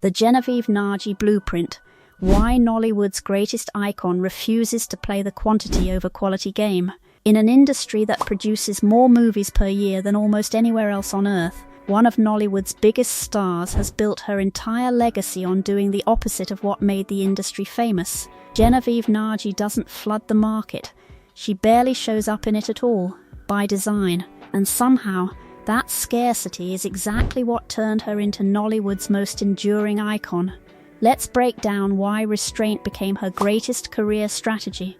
The Genevieve Nnaji Blueprint: Why Nollywood's greatest icon refuses to play the quantity over quality game. In an industry that produces more movies per year than almost anywhere else on earth, one of Nollywood's biggest stars has built her entire legacy on doing the opposite of what made the industry famous. Genevieve Nnaji doesn't flood the market. She barely shows up in it at all, by design. And somehow, that scarcity is exactly what turned her into Nollywood's most enduring icon. Let's break down why restraint became her greatest career strategy,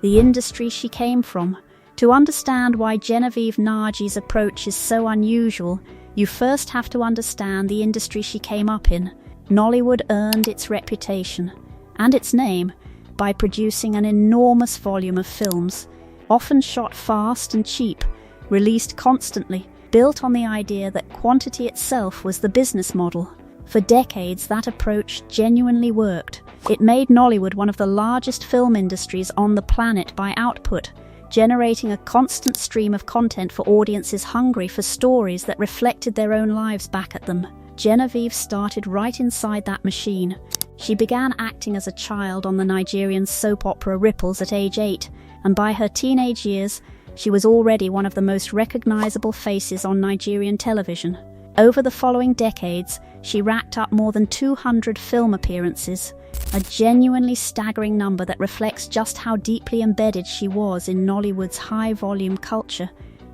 the industry she came from. To understand why Genevieve Nnaji's approach is so unusual, you first have to understand the industry she came up in. Nollywood earned its reputation, and its name, by producing an enormous volume of films, often shot fast and cheap, released constantly, built on the idea that quantity itself was the business model. For decades, that approach genuinely worked. It made Nollywood one of the largest film industries on the planet by output, generating a constant stream of content for audiences hungry for stories that reflected their own lives back at them. Genevieve started right inside that machine. She began acting as a child on the Nigerian soap opera Ripples at age 8, and by her teenage years, she was already one of the most recognizable faces on Nigerian television. Over the following decades, she racked up more than 200 film appearances, a genuinely staggering number that reflects just how deeply embedded she was in Nollywood's high-volume culture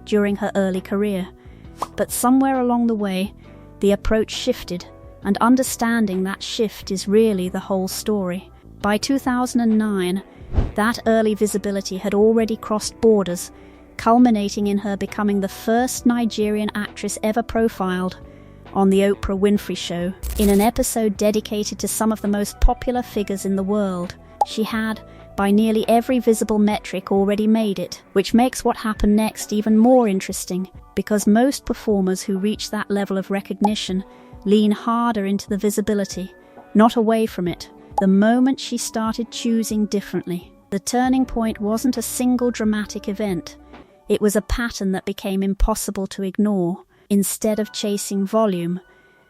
during her early career. But somewhere along the way, the approach shifted, and understanding that shift is really the whole story. By 2009, that early visibility had already crossed borders, culminating in her becoming the first Nigerian actress ever profiled on The Oprah Winfrey Show. In an episode dedicated to some of the most popular figures in the world, she had, by nearly every visible metric, already made it, which makes what happened next even more interesting, because most performers who reach that level of recognition lean harder into the visibility, not away from it. The moment she started choosing differently. The turning point wasn't a single dramatic event. It was a pattern that became impossible to ignore. Instead of chasing volume,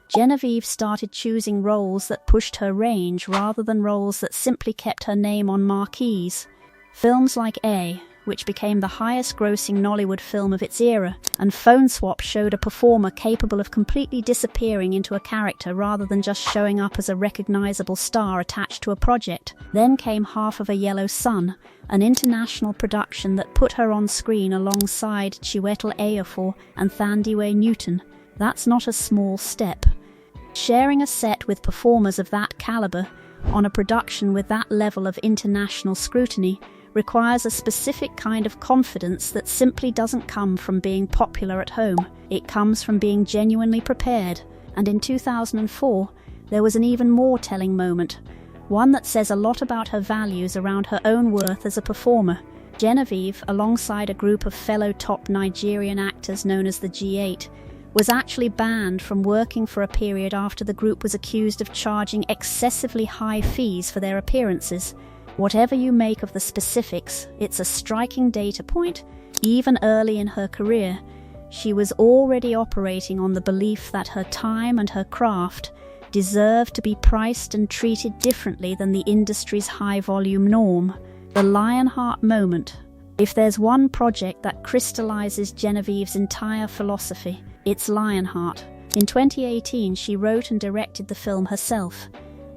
Genevieve started choosing roles that pushed her range rather than roles that simply kept her name on marquees. Films like A, which became the highest-grossing Nollywood film of its era, and Phone Swap showed a performer capable of completely disappearing into a character rather than just showing up as a recognizable star attached to a project. Then came Half of a Yellow Sun, an international production that put her on screen alongside Chiwetel Ejiofor and Thandiwe Newton. That's not a small step. Sharing a set with performers of that caliber, on a production with that level of international scrutiny, requires a specific kind of confidence that simply doesn't come from being popular at home. It comes from being genuinely prepared. And in 2004, there was an even more telling moment, one that says a lot about her values around her own worth as a performer. Genevieve, alongside a group of fellow top Nigerian actors known as the G8, was actually banned from working for a period after the group was accused of charging excessively high fees for their appearances. Whatever you make of the specifics, it's a striking data point. Even early in her career, she was already operating on the belief that her time and her craft deserved to be priced and treated differently than the industry's high-volume norm. The Lionheart moment. If there's one project that crystallizes Genevieve's entire philosophy, it's Lionheart. In 2018, she wrote and directed the film herself,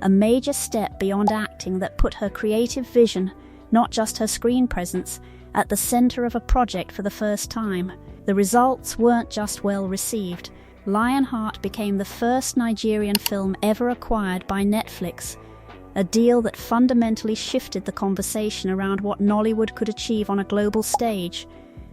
a major step beyond acting that put her creative vision, not just her screen presence, at the center of a project for the first time. The results weren't just well received. Lionheart became the first Nigerian film ever acquired by Netflix, a deal that fundamentally shifted the conversation around what Nollywood could achieve on a global stage.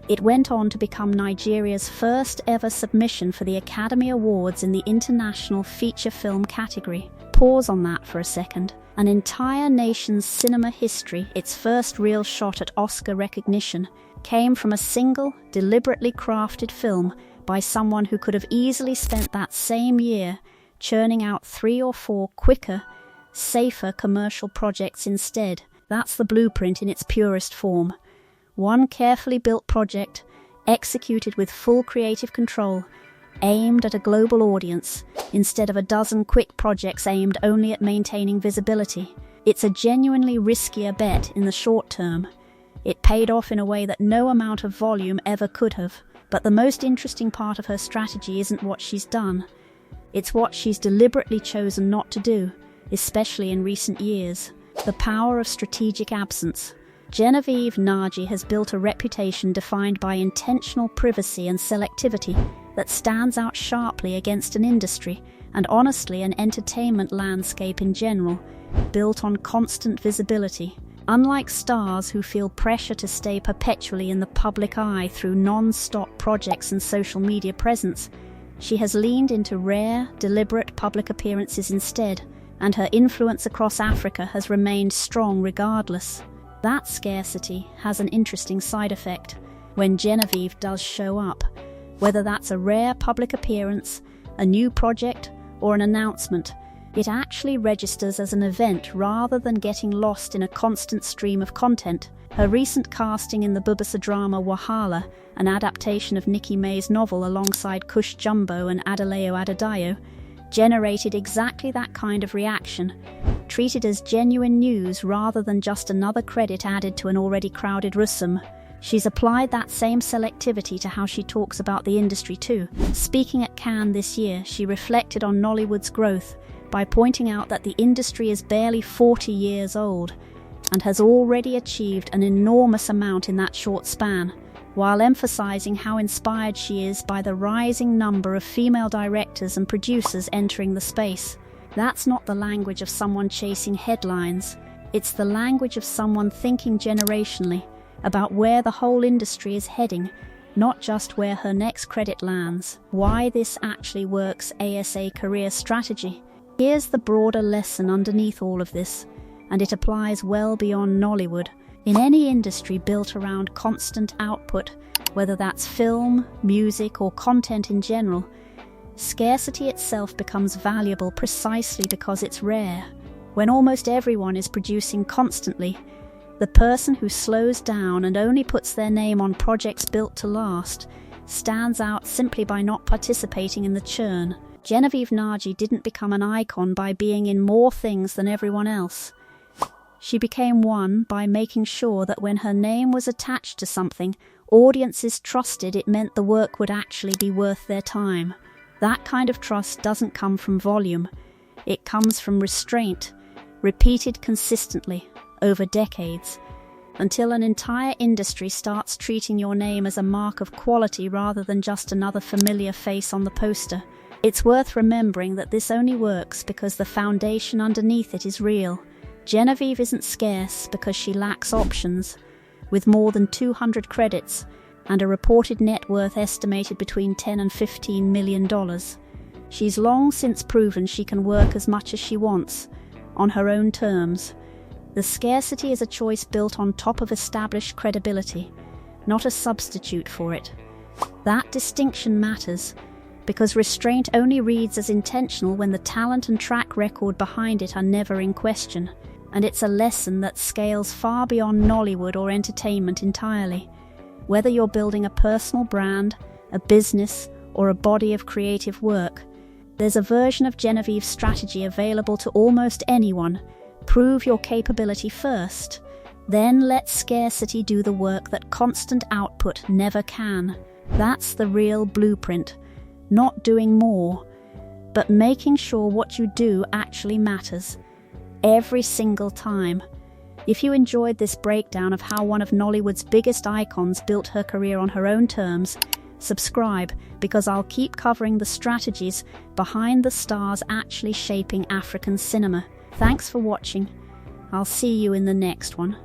It went on to become Nigeria's first ever submission for the Academy Awards in the International Feature Film category. Pause on that for a second. An entire nation's cinema history, its first real shot at Oscar recognition, came from a single, deliberately crafted film by someone who could have easily spent that same year churning out 3 or 4 quicker, safer commercial projects instead. That's the blueprint in its purest form. One carefully built project, executed with full creative control, aimed at a global audience, instead of a dozen quick projects aimed only at maintaining visibility. It's a genuinely riskier bet in the short term. It paid off in a way that no amount of volume ever could have. But the most interesting part of her strategy isn't what she's done. It's what she's deliberately chosen not to do, especially in recent years. The power of strategic absence. Genevieve Nnaji has built a reputation defined by intentional privacy and selectivity that stands out sharply against an industry, and honestly an entertainment landscape in general, built on constant visibility. Unlike stars who feel pressure to stay perpetually in the public eye through non-stop projects and social media presence, she has leaned into rare, deliberate public appearances instead, and her influence across Africa has remained strong regardless. That scarcity has an interesting side effect when Genevieve does show up, whether that's a rare public appearance, a new project, or an announcement. It actually registers as an event rather than getting lost in a constant stream of content. Her recent casting in the Bubasa drama Wahala, an adaptation of Nikki May's novel alongside Kush Jumbo and Adeleo Adedayo, generated exactly that kind of reaction, treated as genuine news rather than just another credit added to an already crowded rusum. She's applied that same selectivity to how she talks about the industry too. Speaking at Cannes this year, she reflected on Nollywood's growth by pointing out that the industry is barely 40 years old and has already achieved an enormous amount in that short span, while emphasizing how inspired she is by the rising number of female directors and producers entering the space. That's not the language of someone chasing headlines. It's the language of someone thinking generationally about where the whole industry is heading, not just where her next credit lands. Why this actually works as a career strategy. Here's the broader lesson underneath all of this, and it applies well beyond Nollywood. In any industry built around constant output, whether that's film, music, or content in general, scarcity itself becomes valuable precisely because it's rare. When almost everyone is producing constantly, the person who slows down and only puts their name on projects built to last stands out simply by not participating in the churn. Genevieve Nnaji didn't become an icon by being in more things than everyone else. She became one by making sure that when her name was attached to something, audiences trusted it meant the work would actually be worth their time. That kind of trust doesn't come from volume. It comes from restraint, repeated consistently, over decades, until an entire industry starts treating your name as a mark of quality rather than just another familiar face on the poster. It's worth remembering that this only works because the foundation underneath it is real. Genevieve isn't scarce because she lacks options. With more than 200 credits and a reported net worth estimated between $10 and $15 million, she's long since proven she can work as much as she wants, on her own terms. The scarcity is a choice built on top of established credibility, not a substitute for it. That distinction matters, because restraint only reads as intentional when the talent and track record behind it are never in question, and it's a lesson that scales far beyond Nollywood or entertainment entirely. Whether you're building a personal brand, a business, or a body of creative work, there's a version of Genevieve's strategy available to almost anyone. Prove your capability first, then let scarcity do the work that constant output never can. That's the real blueprint. Not doing more, but making sure what you do actually matters, every single time. If you enjoyed this breakdown of how one of Nollywood's biggest icons built her career on her own terms, subscribe, because I'll keep covering the strategies behind the stars actually shaping African cinema. Thanks for watching. I'll see you in the next one.